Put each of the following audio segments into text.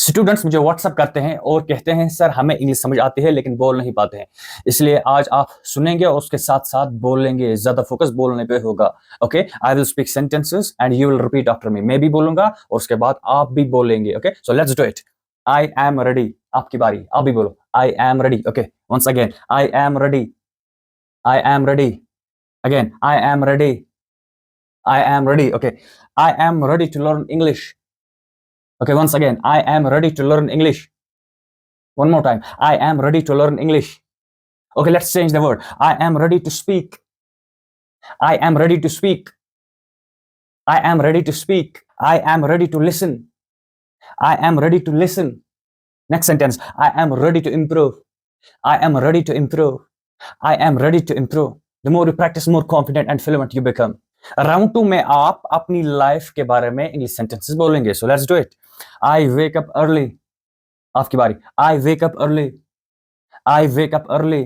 Students मुझे WhatsApp करते हैं और कहते हैं सर हमें इंग्लिश समझ आती है लेकिन बोल नहीं पाते हैं, इसलिए आज आप सुनेंगे और उसके साथ साथ बोलेंगे, ज्यादा फोकस बोलने पे होगा। Okay, I will speak sentences and you will repeat after me. मैं भी बोलूंगा और उसके बाद आप भी बोलेंगे। Okay, so let's do it. I am ready, आपकी बारी, आप भी बोलो I am ready. Okay, once again I am ready, I am ready, again I am ready, I am ready. Okay, I am ready to learn English. Okay, once again, I am ready to learn English. One more time, I am ready to learn English. Okay, let's change the word. I am ready to speak. I am ready to speak. I am ready to speak. I am ready to listen. I am ready to listen. Next sentence, I am ready to improve. I am ready to improve. I am ready to improve. The more you practice, more confident and fluent you become. Round 2 में आप अपनी life के बारे में English sentences बोलेंगे। So let's do it. I wake up early, आपकी बारी। I wake up early, I wake up early,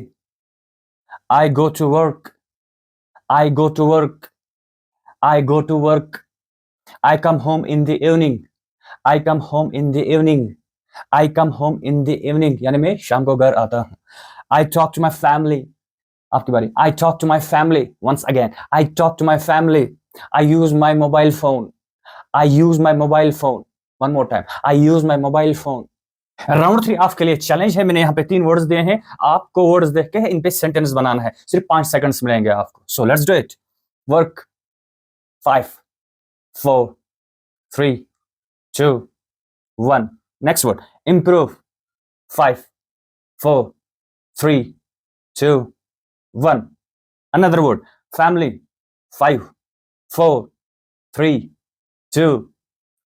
I go to work, I go to work, I go to work, I come home in the evening, I come home in the evening, I come home in the evening, यानी मैं शाम को घर आता हूँ। I talk to my family, आपकी बारी। I talk to my family. Once again, I talk to my family. I use my mobile phone. I use my mobile phone. One more time, I use my mobile phone. Round 3 आपके लिए challenge है। मैंने यहाँ पे 3 words दिए हैं, आपको words देख के इन पे सेंटेंस बनाना है। सिर्फ 5 सेकंड्स मिलेंगे आपको। सो let's do it. Work, 5 4 3 2 1। Next word, improve, 5 4 3 2 1। Another word, family, 5 4 3 2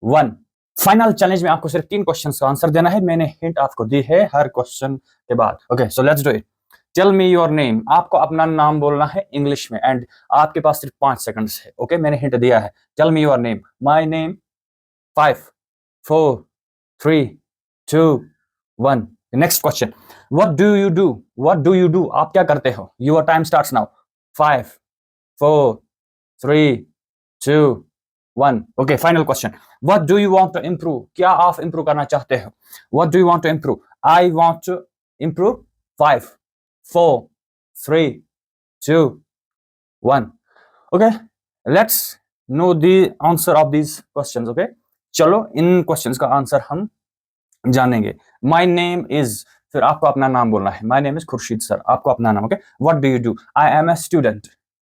1। Final challenge में आपको सिर्फ 3 क्वेश्चंस का आंसर देना है। मैंने हिंट आपको दी है हर क्वेश्चन के बाद। Okay, so let's do it. Tell me your name, आपको अपना नाम बोलना है इंग्लिश में एंड आपके पास सिर्फ 5 सेकंड्स है। ओके, मैंने हिंट दिया है। Tell me your name, my name, 5 4 3 2 1। Next question, what do you do, what do you do, आप क्या करते हो। Your time starts now. 5 4 3 2 1। Okay, final question, what do you want to improve, क्या आप improve करना चाहते हो। What do you want to improve, I want to improve. 5 4 3 2 1। Okay, let's know the answer of these questions. Okay, चलो इन questions का answer हम जानेंगे। My name is, फिर आपको अपना नाम बोलना है। My name is Khurshid sir, आपको अपना नाम। Okay, what do you do, I am a student.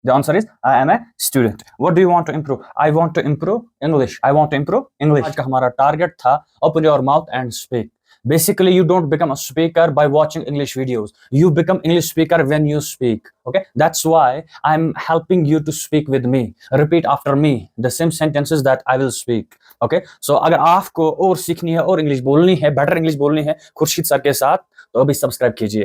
The answer is I am a student. What do you want to improve, I want to improve English, I want to improve English. आज का हमारा target था open your mouth and speak. Basically, you don't become a speaker by watching English videos. You become English speaker when you speak. Okay, that's why I'm helping you to speak with me. Repeat after me the same sentences that I will speak. Okay, so अगर आपको और सीखनी है और English बोलनी है, better English बोलनी है खुर्शीद सर के साथ, तो अभी सब्सक्राइब कीजिए।